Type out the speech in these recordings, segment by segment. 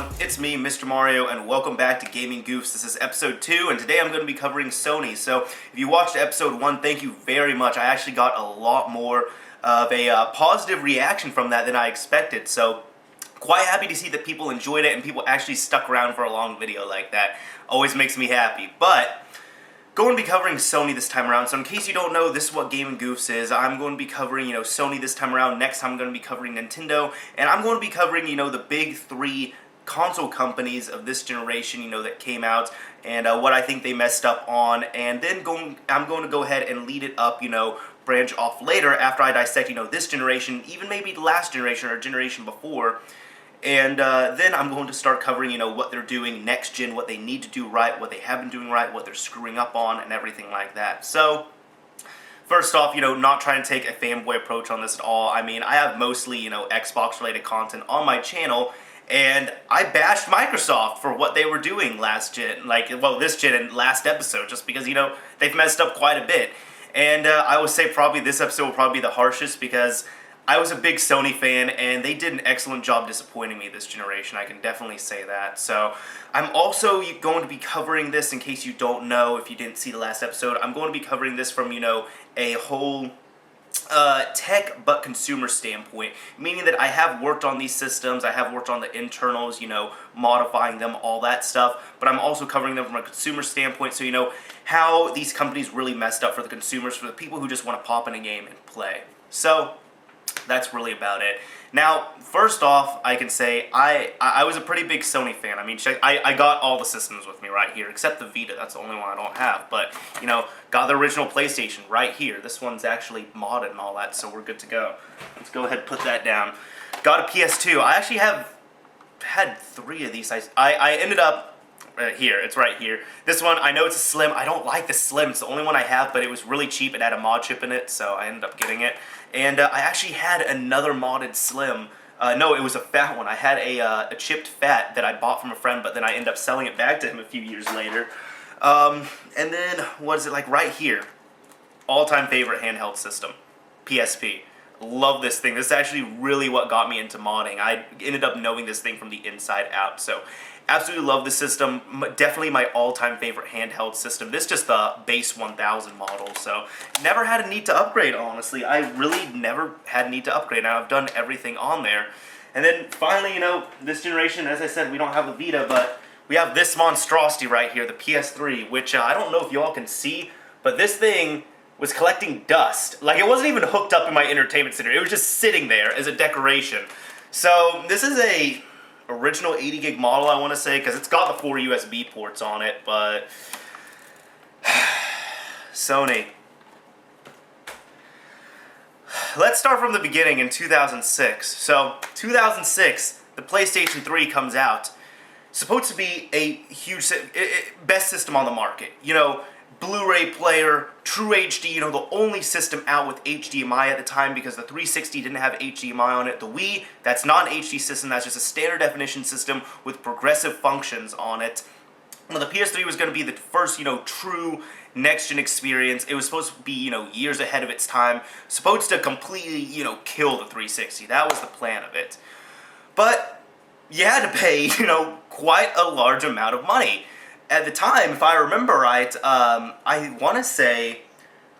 everyone, it's me, Mr. Mario, and welcome back to Gaming Goofs. This is episode 2, and today I'm going to be covering Sony. So, if you watched episode 1, thank you very much. I actually got a lot more of a positive reaction from that than I expected, so quite happy to see that people enjoyed it and people actually stuck around for a long video like that. Always makes me happy. But going to be covering Sony this time around, so in case you don't know, this is what Gaming Goofs is. I'm going to be covering, Sony this time around. Next time I'm going to be covering Nintendo, and I'm going to be covering, the big 3 console companies of this generation, that came out, and what I think they messed up on, and then I'm going to go ahead and lead it up, branch off later after I dissect, this generation, even maybe the last generation or generation before. And then I'm going to start covering, what they're doing next gen, what they need to do right, what they have been doing right, what they're screwing up on, and everything like that. So, first off, not trying to take a fanboy approach on this at all. I mean, I have mostly, Xbox-related content on my channel, and I bashed Microsoft for what they were doing last gen, this gen and last episode, just because, they've messed up quite a bit. And I would say probably this episode will probably be the harshest because I was a big Sony fan, and they did an excellent job disappointing me this generation. I can definitely say that. So, I'm also going to be covering this, in case you don't know, if you didn't see the last episode, I'm going to be covering this from, a whole tech but consumer standpoint, meaning that I have worked on these systems, I have worked on the internals, modifying them, all that stuff, but I'm also covering them from a consumer standpoint, so how these companies really messed up for the consumers, for the people who just want to pop in a game and play. So, that's really about it. Now, first off, I can say I was a pretty big Sony fan. I mean, I got all the systems with me right here, except the Vita. That's the only one I don't have. But, got the original PlayStation right here. This one's actually modded and all that, so we're good to go. Let's go ahead and put that down. Got a PS2. I actually have had 3 of these. I ended up here. It's right here. This one, I know it's a Slim. I don't like the Slim. It's the only one I have, but it was really cheap. It had a mod chip in it, so I ended up getting it. And I actually had another modded Slim. No, it was a fat one. I had a chipped fat that I bought from a friend, but then I ended up selling it back to him a few years later. And then, what is it, right here? All-time favorite handheld system. PSP. Love this thing. This is actually really what got me into modding. I ended up knowing this thing from the inside out. So, absolutely love this system. Definitely my all-time favorite handheld system. This is just the base 1000 model. So, never had a need to upgrade, honestly. I really never had a need to upgrade. Now, I've done everything on there. And then, finally, this generation, as I said, we don't have the Vita, but we have this monstrosity right here, the PS3, which I don't know if you all can see, but this thing was collecting dust. It wasn't even hooked up in my entertainment center. It was just sitting there as a decoration. So, this is a original 80 gig model, I want to say, because it's got the 4 USB ports on it, but Sony. Let's start from the beginning in 2006. So, 2006, the PlayStation 3 comes out. Supposed to be a huge, best system on the market. Blu-ray player, true HD, the only system out with HDMI at the time because the 360 didn't have HDMI on it. The Wii, that's not an HD system, that's just a standard definition system with progressive functions on it. Well, the PS3 was going to be the first, true next-gen experience. It was supposed to be, years ahead of its time. Supposed to completely, kill the 360. That was the plan of it. But you had to pay, quite a large amount of money. At the time, if I remember right, I want to say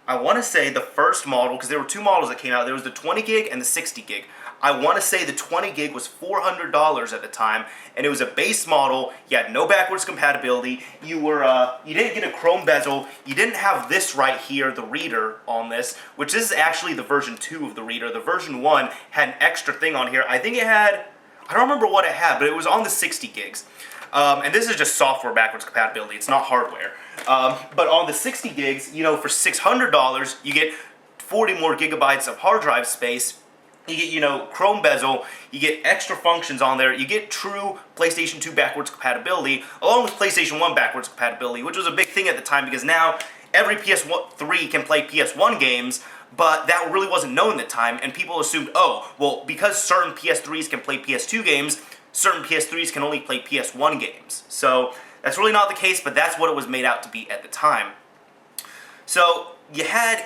the first model, because there were 2 models that came out. There was the 20 gig and the 60 gig. I want to say the 20 gig was $400 at the time, and it was a base model. You had no backwards compatibility. You didn't get a chrome bezel. You didn't have this right here, the reader on this, which is actually the version 2 of the reader. The version 1 had an extra thing on here. I think it had, I don't remember what it had, but it was on the 60 gigs. And this is just software backwards compatibility. It's not hardware. But on the 60 gigs, for $600, you get 40 more gigabytes of hard drive space. You get, chrome bezel. You get extra functions on there. You get true PlayStation 2 backwards compatibility, along with PlayStation 1 backwards compatibility, which was a big thing at the time because now every PS3 can play PS1 games, but that really wasn't known at the time, and people assumed, oh, well, because certain PS3s can play PS2 games, certain PS3s can only play PS1 games. So, that's really not the case, but that's what it was made out to be at the time. So, you had,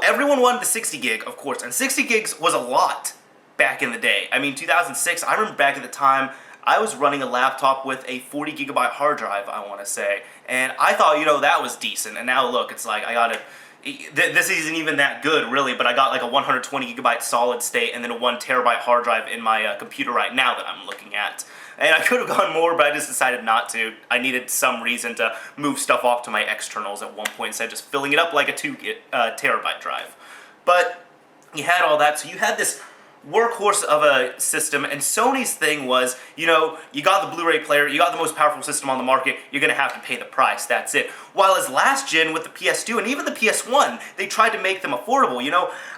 everyone wanted the 60 gig, of course, and 60 gigs was a lot back in the day. I mean, 2006, I remember back at the time, I was running a laptop with a 40 gigabyte hard drive, I want to say, and I thought, that was decent, and now look, it's like I got it. This isn't even that good, really, but I got like a 120 gigabyte solid state and then a 1 terabyte hard drive in my computer right now that I'm looking at. And I could have gone more, but I just decided not to. I needed some reason to move stuff off to my externals at one point instead of just filling it up like a 2 terabyte drive. But you had all that, so you had this workhorse of a system, and Sony's thing was, you got the Blu-ray player, you got the most powerful system on the market, you're gonna have to pay the price, that's it. While as last gen with the PS2 and even the PS1, they tried to make them affordable.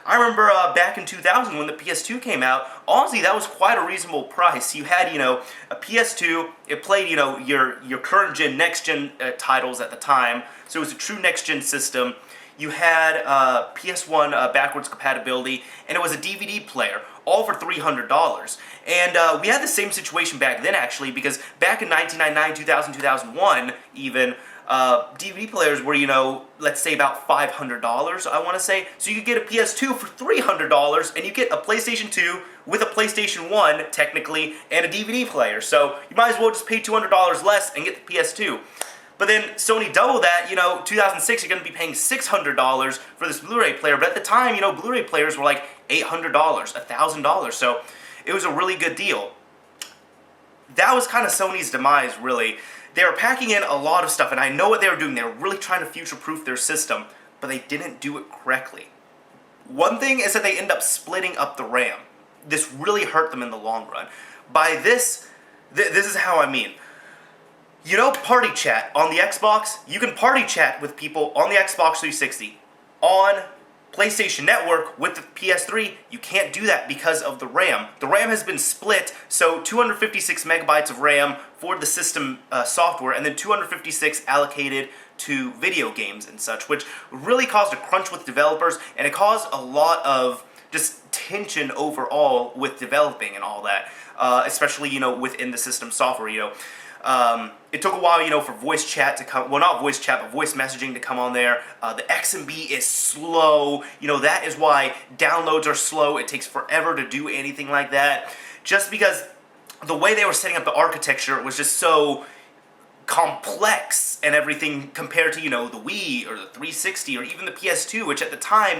I remember back in 2000 when the PS2 came out, honestly that was quite a reasonable price. You had, a PS2, it played, your current gen, next gen titles at the time, so it was a true next gen system. You had PS1 backwards compatibility, and it was a DVD player, all for $300. And we had the same situation back then, actually, because back in 1999, 2000, 2001, even, DVD players were, let's say about $500, I want to say. So you could get a PS2 for $300, and you get a PlayStation 2 with a PlayStation 1, technically, and a DVD player. So you might as well just pay $200 less and get the PS2. But then Sony doubled that, 2006 you're going to be paying $600 for this Blu-ray player. But at the time, Blu-ray players were like $800, $1,000. So it was a really good deal. That was kind of Sony's demise, really. They were packing in a lot of stuff, and I know what they were doing. They were really trying to future-proof their system, but they didn't do it correctly. One thing is that they end up splitting up the RAM. This really hurt them in the long run. By this is how I mean. Party chat on the Xbox? You can party chat with people on the Xbox 360. On PlayStation Network with the PS3, you can't do that because of the RAM. The RAM has been split, so 256 megabytes of RAM for the system software, and then 256 allocated to video games and such, which really caused a crunch with developers, and it caused a lot of just tension overall with developing and all that, especially, within the system software, It took a while, for voice chat to come, well, not voice chat, but voice messaging to come on there. The XMB is slow. That is why downloads are slow. It takes forever to do anything like that. Just because the way they were setting up the architecture was just so complex and everything compared to, the Wii or the 360 or even the PS2, which at the time,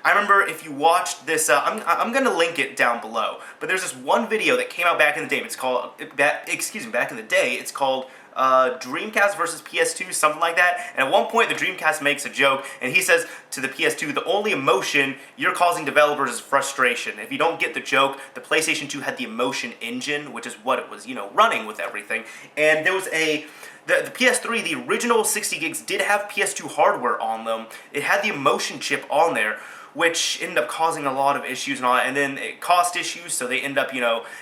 I remember if you watched this, I'm going to link it down below, but there's this one video that came out back in the day, back in the day, it's called Dreamcast versus PS2, something like that, and at one point the Dreamcast makes a joke, and he says to the PS2, the only emotion you're causing developers is frustration. If you don't get the joke, the PlayStation 2 had the emotion engine, which is what it was, running with everything, and there was the PS3, the original 60 gigs did have PS2 hardware on them. It had the emotion chip on there, which ended up causing a lot of issues and all that, and then it caused issues, so they end up,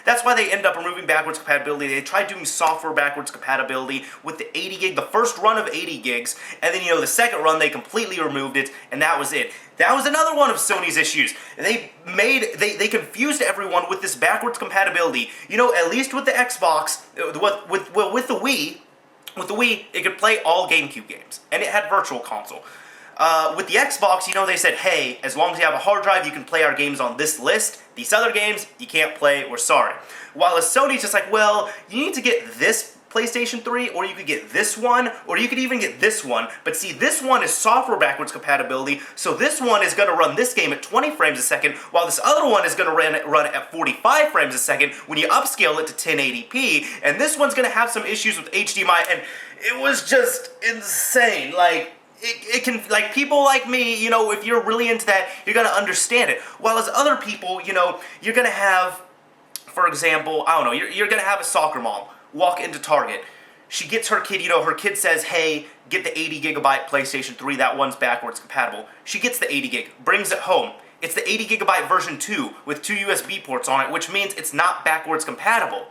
that's why they end up removing backwards compatibility. They tried doing software backwards compatibility with the 80 gig, the first run of 80 gigs, and then, the second run, they completely removed it, and that was it. That was another one of Sony's issues. They confused everyone with this backwards compatibility. At least with the Xbox, with the Wii, it could play all GameCube games, and it had Virtual Console. With the Xbox, they said, hey, as long as you have a hard drive, you can play our games on this list. These other games, you can't play, we're sorry. While Sony's just like, well, you need to get this PlayStation 3, or you could get this one, or you could even get this one. But see, this one is software backwards compatibility, so this one is going to run this game at 20 frames a second, while this other one is going to run at 45 frames a second when you upscale it to 1080p, and this one's going to have some issues with HDMI, and it was just insane. It can, people like me, if you're really into that, you're going to understand it. While as other people, you're going to have, for example, I don't know, you're going to have a soccer mom walk into Target. She gets her kid, her kid says, hey, get the 80 gigabyte PlayStation 3, that one's backwards compatible. She gets the 80 gig, brings it home. It's the 80 gigabyte version 2 with 2 USB ports on it, which means it's not backwards compatible.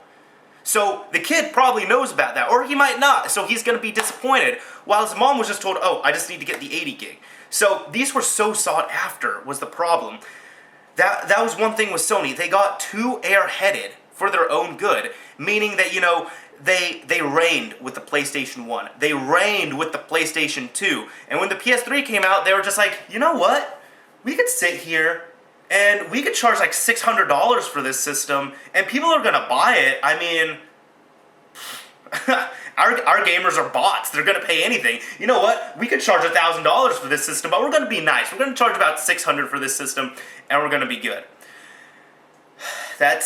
So the kid probably knows about that, or he might not, so he's going to be disappointed, while his mom was just told, oh, I just need to get the 80 gig. So these were so sought after, was the problem. That was one thing with Sony. They got too airheaded for their own good, meaning that, they reigned with the PlayStation 1. They reigned with the PlayStation 2. And when the PS3 came out, they were just like, you know what? We could sit here and we could charge like $600 for this system, and people are gonna buy it. I mean, our gamers are bots. They're going to pay anything. You know what? We could charge $1,000 for this system, but we're going to be nice. We're going to charge about $600 for this system, and we're going to be good. That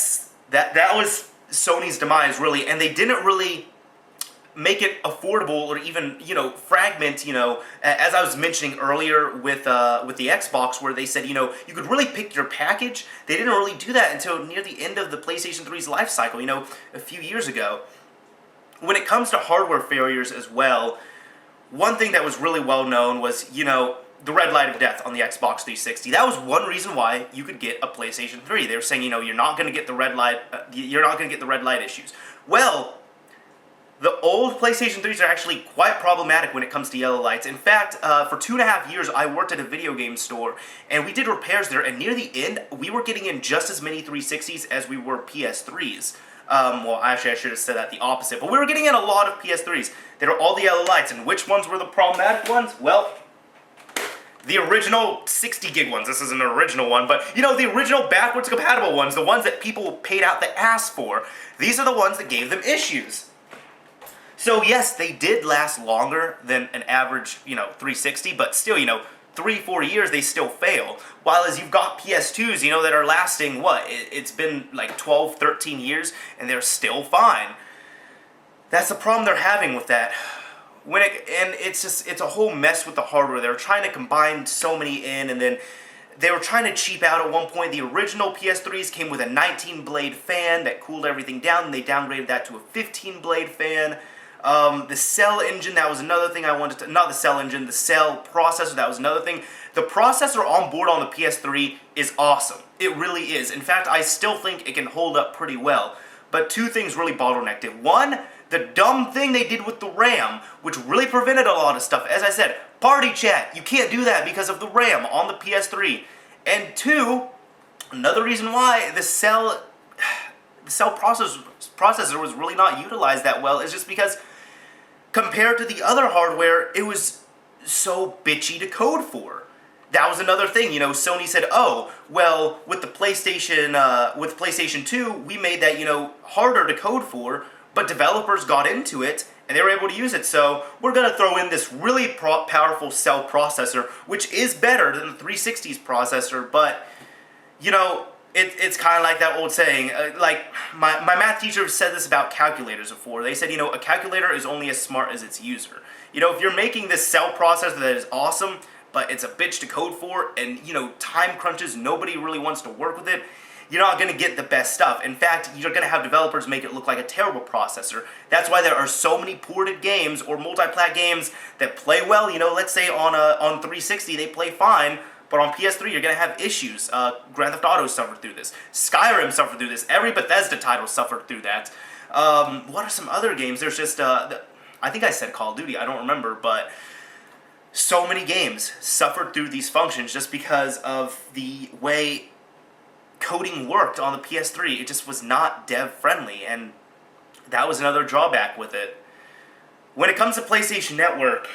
was Sony's demise, really, and they didn't really make it affordable or even, fragment, as I was mentioning earlier with the Xbox, where they said, you could really pick your package. They didn't really do that until near the end of the PlayStation 3's life cycle, a few years ago. When it comes to hardware failures as well, one thing that was really well known was, the red light of death on the Xbox 360. That was one reason why you could get a PlayStation 3. They were saying, you're not going to get the red light, issues. Well, the old PlayStation 3s are actually quite problematic when it comes to yellow lights. In fact, for 2.5 years, I worked at a video game store, and we did repairs there, and near the end, we were getting in just as many 360s as we were PS3s. Well, actually, I should have said that the opposite, but we were getting in a lot of PS3s. They were all the yellow lights, and which ones were the problematic ones? Well, the original 60 gig ones. This is an original one, but the original backwards compatible ones, the ones that people paid out the ass for, these are the ones that gave them issues. So yes, they did last longer than an average, 360, but still, 3-4 years, they still fail. While as you've got PS2s, that are lasting, it's been like 12, 13 years, and they're still fine. That's the problem they're having with that. It's a whole mess with the hardware. They were trying to combine so many in, and then they were trying to cheap out at one point. The original PS3s came with a 19-blade fan that cooled everything down, and they downgraded that to a 15-blade fan. The cell engine, that was another thing I wanted to... Not the cell engine, the cell processor, that was another thing. The processor on board on the PS3 is awesome. It really is. In fact, I still think it can hold up pretty well. But two things really bottlenecked it. One, the dumb thing they did with the RAM, which really prevented a lot of stuff. As I said, party chat, you can't do that because of the RAM on the PS3. And two, another reason why the cell processor was really not utilized that well is just because compared to the other hardware, it was so bitchy to code for. That was another thing, Sony said, oh, well, with the PlayStation 2, we made that, harder to code for, but developers got into it, and they were able to use it, so we're going to throw in this really powerful cell processor, which is better than the 360's processor, but, it's kind of like that old saying, my math teacher said this about calculators before. They said, a calculator is only as smart as its user. If you're making this cell processor that is awesome, but it's a bitch to code for, and, time crunches, nobody really wants to work with it, you're not going to get the best stuff. In fact, you're going to have developers make it look like a terrible processor. That's why there are so many ported games or multi-plat games that play well. Let's say on 360 they play fine, but on PS3 you're going to have issues. Grand Theft Auto suffered through this. Skyrim suffered through this. Every Bethesda title suffered through that. What are some other games? There's just, I think I said Call of Duty, I don't remember, but so many games suffered through these functions just because of the way coding worked on the PS3. It just was not dev-friendly, and that was another drawback with it. When it comes to PlayStation Network,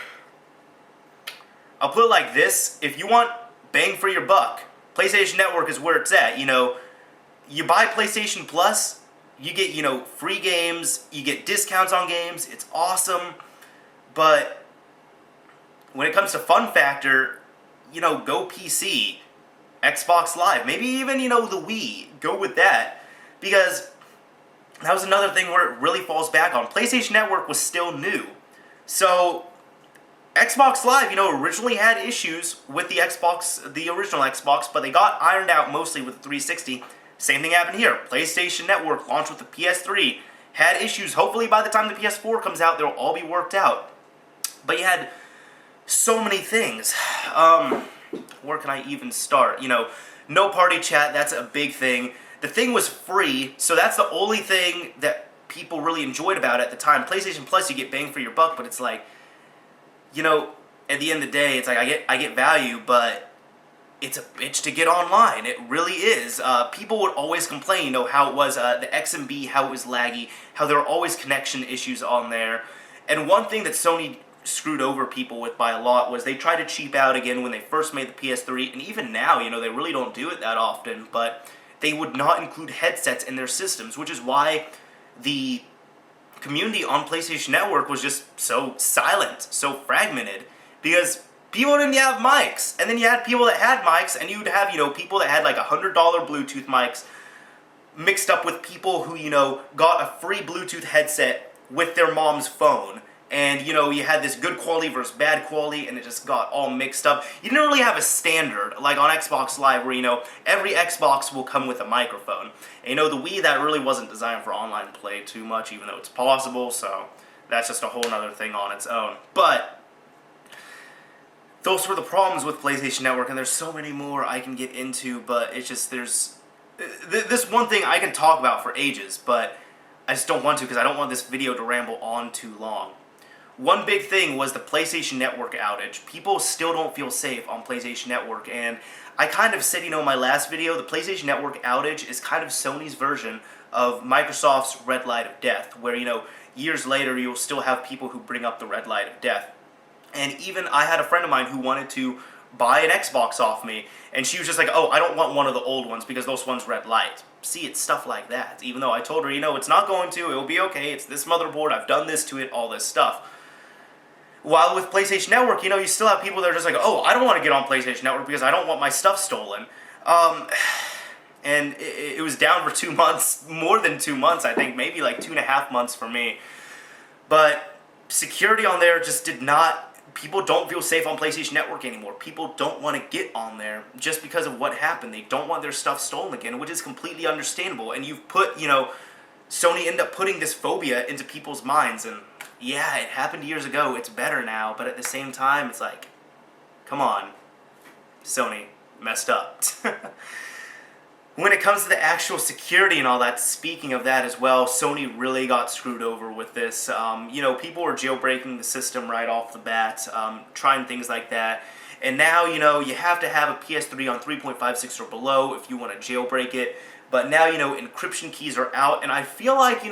I'll put it like this. If you want bang for your buck, PlayStation Network is where it's at. You buy PlayStation Plus, you get, free games, you get discounts on games, it's awesome, but when it comes to fun factor, go PC, Xbox Live, maybe even, the Wii, go with that, because that was another thing where it really falls back on. PlayStation Network was still new, so Xbox Live, originally had issues with the original Xbox, but they got ironed out mostly with the 360. Same thing happened here. PlayStation Network launched with the PS3, had issues. Hopefully by the time the PS4 comes out, they'll all be worked out. But you had so many things. Where can I even start? No party chat, that's a big thing. The thing was free, so that's the only thing that people really enjoyed about it at the time. PlayStation Plus, you get bang for your buck, but it's like, at the end of the day, it's like I get value, but it's a bitch to get online. It really is. People would always complain, how it was the XMB, how it was laggy, how there were always connection issues on there. And one thing that Sony screwed over people with by a lot was they tried to cheap out again when they first made the PS3, and even now, they really don't do it that often, but they would not include headsets in their systems, which is why the community on PlayStation Network was just so silent, so fragmented, because people didn't have mics, and then you had people that had mics, and you'd have, people that had like $100 Bluetooth mics mixed up with people who, got a free Bluetooth headset with their mom's phone. And, you had this good quality versus bad quality, and it just got all mixed up. You didn't really have a standard, like on Xbox Live, where, every Xbox will come with a microphone. And, the Wii, that really wasn't designed for online play too much, even though it's possible, so that's just a whole other thing on its own. But those were the problems with PlayStation Network, and there's so many more I can get into, but it's just, there's this one thing I can talk about for ages, but I just don't want to, because I don't want this video to ramble on too long. One big thing was the PlayStation Network outage. People still don't feel safe on PlayStation Network, and I kind of said, in my last video, the PlayStation Network outage is kind of Sony's version of Microsoft's red light of death, where, years later you'll still have people who bring up the red light of death. And even I had a friend of mine who wanted to buy an Xbox off me, and she was just like, oh, I don't want one of the old ones because those ones red light. See, it's stuff like that. Even though I told her, it's not going to, it'll be okay, it's this motherboard, I've done this to it, all this stuff. While with PlayStation Network, you still have people that are just like, oh, I don't want to get on PlayStation Network because I don't want my stuff stolen. And it was down for 2 months, more than 2 months, I think, maybe like 2.5 months for me. But security on there just did not, people don't feel safe on PlayStation Network anymore. People don't want to get on there just because of what happened. They don't want their stuff stolen again, which is completely understandable. And you've put, Sony ended up putting this phobia into people's minds, and yeah, it happened years ago, it's better now, but at the same time, it's like, come on, Sony messed up. When it comes to the actual security and all that, speaking of that as well, Sony really got screwed over with this. People were jailbreaking the system right off the bat, trying things like that. And now, you have to have a PS3 on 3.56 or below if you want to jailbreak it. But now, encryption keys are out, and I feel like,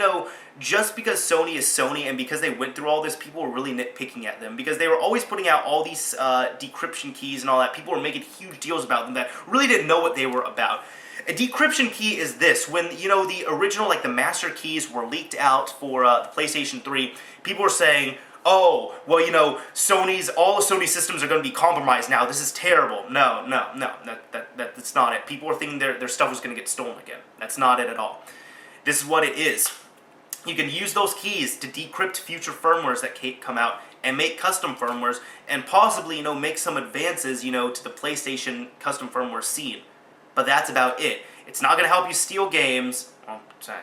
just because Sony is Sony and because they went through all this, people were really nitpicking at them because they were always putting out all these decryption keys and all that. People were making huge deals about them that really didn't know what they were about. A decryption key is this. When, the original, like the master keys were leaked out for the PlayStation 3, people were saying, oh, well, all the Sony systems are going to be compromised now. This is terrible. No, that's not it. People are thinking their stuff was going to get stolen again. That's not it at all. This is what it is. You can use those keys to decrypt future firmwares that come out and make custom firmwares and possibly, make some advances, to the PlayStation custom firmware scene. But that's about it. It's not going to help you steal games. Well,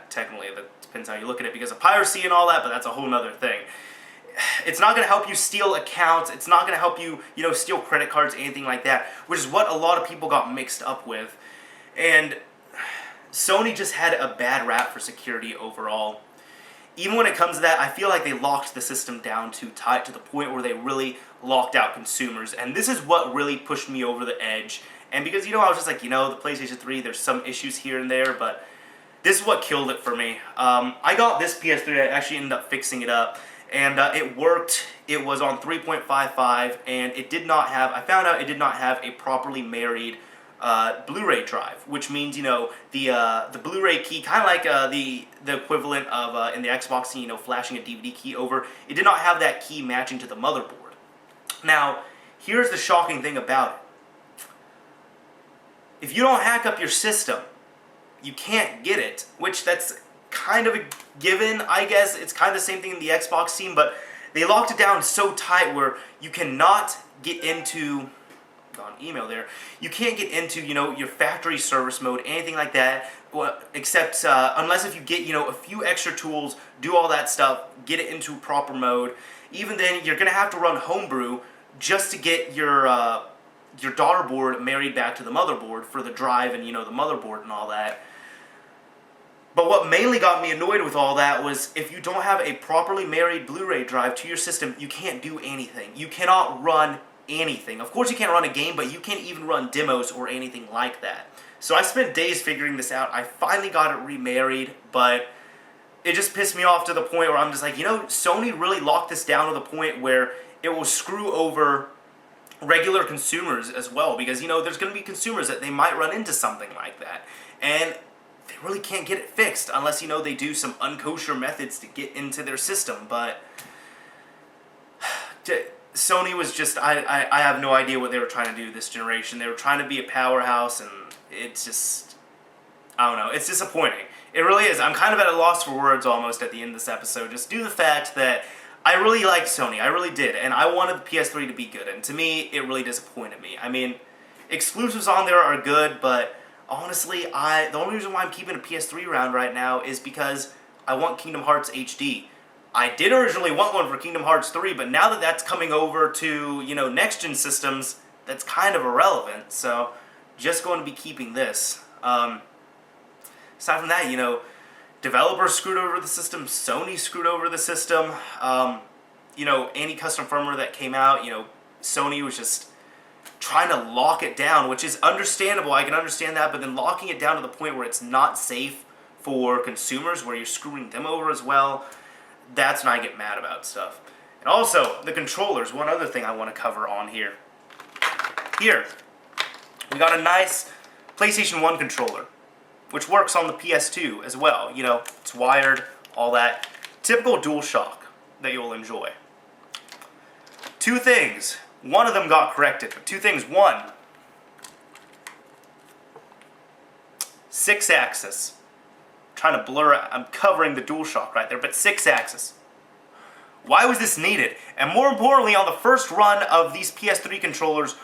technically, that depends how you look at it because of piracy and all that, but that's a whole other thing. It's not going to help you steal accounts. It's not going to help you, steal credit cards, anything like that, which is what a lot of people got mixed up with. And Sony just had a bad rap for security overall. Even when it comes to that, I feel like they locked the system down too tight to the point where they really locked out consumers. And this is what really pushed me over the edge. And because, I was just like, the PlayStation 3, there's some issues here and there, but this is what killed it for me. I got this PS3, I actually ended up fixing it up. And it worked. It was on 3.55, and it did not have, I found out it did not have a properly married Blu-ray drive, which means, the Blu-ray key, kind of like the equivalent of in the Xbox, flashing a DVD key over, it did not have that key matching to the motherboard. Now, here's the shocking thing about it. If you don't hack up your system, you can't get it, which that's kind of a given, I guess. It's kind of the same thing in the Xbox scene, but they locked it down so tight where you cannot get into, on email there, you can't get into, your factory service mode, anything like that, except unless if you get, a few extra tools, do all that stuff, get it into proper mode. Even then, you're going to have to run homebrew just to get your daughter board married back to the motherboard for the drive and, the motherboard and all that. But what mainly got me annoyed with all that was if you don't have a properly married Blu-ray drive to your system, you can't do anything. You cannot run anything. Of course you can't run a game, but you can't even run demos or anything like that. So I spent days figuring this out. I finally got it remarried, but it just pissed me off to the point where I'm just like, Sony really locked this down to the point where it will screw over regular consumers as well, because, there's going to be consumers that they might run into something like that. And they really can't get it fixed unless, you know, they do some unkosher methods to get into their system. But Sony was just, I have no idea what they were trying to do this generation. They were trying to be a powerhouse, and it's just, I don't know, it's disappointing. It really is. I'm kind of at a loss for words almost at the end of this episode, just due to the fact that I really liked Sony. I really did, and I wanted the PS3 to be good, and to me, it really disappointed me. I mean, exclusives on there are good, but honestly, the only reason why I'm keeping a PS3 around right now is because I want Kingdom Hearts HD. I did originally want one for Kingdom Hearts 3, but now that that's coming over to, you know, next-gen systems, that's kind of irrelevant, so just going to be keeping this. Aside from that, you know, developers screwed over the system, Sony screwed over the system, you know, any custom firmware that came out, you know, Sony was just trying to lock it down, which is understandable, I can understand that, but then locking it down to the point where it's not safe for consumers, where you're screwing them over as well, that's when I get mad about stuff. And also, the controllers, one other thing I want to cover on here. Here, we got a nice PlayStation 1 controller, which works on the PS2 as well. You know, it's wired, all that. Typical DualShock that you'll enjoy. Two things. One of them got corrected, but two things. One, 6-axis. Trying to blur it. I'm covering the DualShock right there, but 6-axis. Why was this needed? And more importantly, on the first run of these PS3 controllers,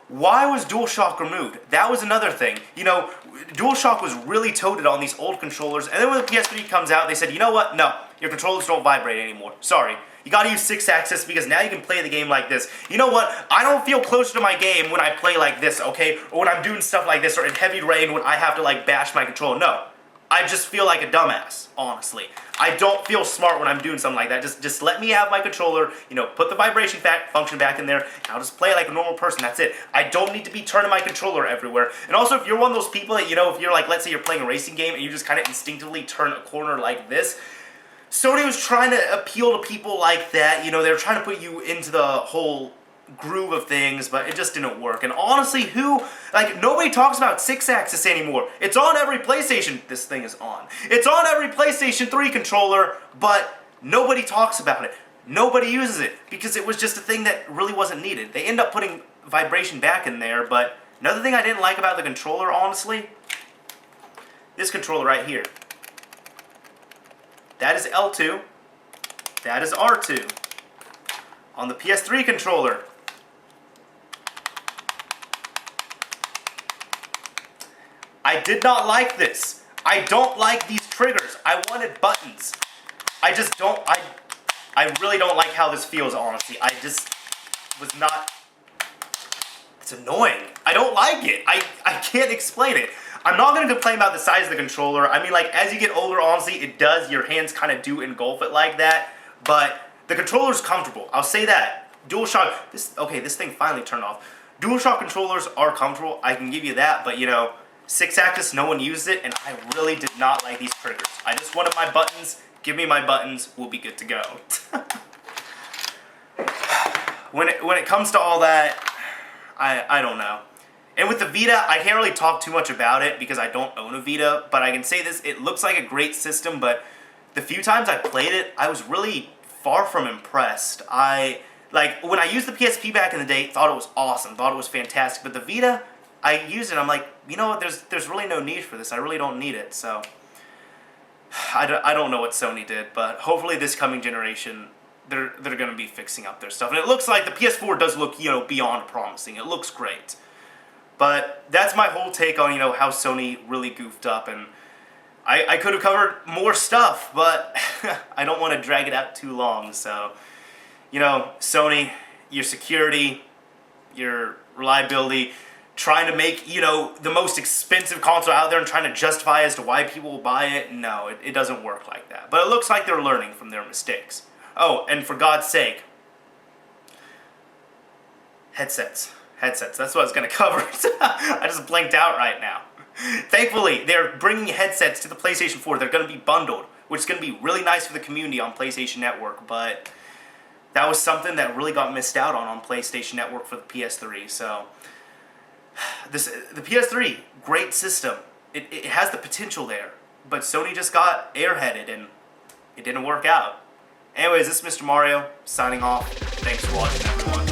why was DualShock removed? That was another thing. You know, DualShock was really toted on these old controllers, and then when the PS3 comes out, they said, you know what? No, your controllers don't vibrate anymore. Sorry. You gotta use 6-axis because now you can play the game like this. You know what? I don't feel closer to my game when I play like this, okay? Or when I'm doing stuff like this, or in heavy rain when I have to, like, bash my controller. No. I just feel like a dumbass, honestly. I don't feel smart when I'm doing something like that. Just let me have my controller, you know, put the vibration function back in there, and I'll just play like a normal person, that's it. I don't need to be turning my controller everywhere. And also, if you're one of those people that, you know, if you're like, let's say you're playing a racing game and you just kind of instinctively turn a corner like this, Sony was trying to appeal to people like that, you know, they were trying to put you into the whole groove of things, but it just didn't work. And honestly, nobody talks about 6-axis anymore. It's on every PlayStation. This thing is on. It's on every PlayStation 3 controller, but nobody talks about it. Nobody uses it because it was just a thing that really wasn't needed. They end up putting vibration back in there, but another thing I didn't like about the controller, honestly, this controller right here. That is L2. That is R2. On the PS3 controller, I did not like this. I don't like these triggers. I wanted buttons. I just don't, I really don't like how this feels, honestly. I just was not, it's annoying. I don't like it. I can't explain it. I'm not going to complain about the size of the controller. I mean, like, as you get older, honestly, it does, your hands kind of do engulf it like that, but the controller's comfortable. I'll say that. DualShock, this thing finally turned off. DualShock controllers are comfortable. I can give you that, but, you know, 6-axis, no one used it, and I really did not like these triggers. I just wanted my buttons. Give me my buttons. We'll be good to go. When it comes to all that, I don't know. And with the Vita, I can't really talk too much about it because I don't own a Vita, but I can say this, it looks like a great system, but the few times I played it, I was really far from impressed. When I used the PSP back in the day, thought it was awesome, thought it was fantastic, but the Vita, I used it, I'm like, you know what, there's really no need for this, I really don't need it, so I don't know what Sony did, but hopefully this coming generation, they're going to be fixing up their stuff, and it looks like the PS4 does look, you know, beyond promising, it looks great, but that's my whole take on, you know, how Sony really goofed up, and I could have covered more stuff, but I don't want to drag it out too long, so, you know, Sony, your security, your reliability, trying to make, you know, the most expensive console out there and trying to justify as to why people will buy it. No, it doesn't work like that. But it looks like they're learning from their mistakes. Oh, and for God's sake, headsets. That's what I was going to cover. I just blanked out right now. Thankfully, they're bringing headsets to the PlayStation 4. They're going to be bundled, which is going to be really nice for the community on PlayStation Network, but that was something that really got missed out on PlayStation Network for the PS3, so the PS3, great system. it has the potential there, but Sony just got airheaded and it didn't work out. Anyways, this is Mr. Mario signing off. Thanks for watching, everyone.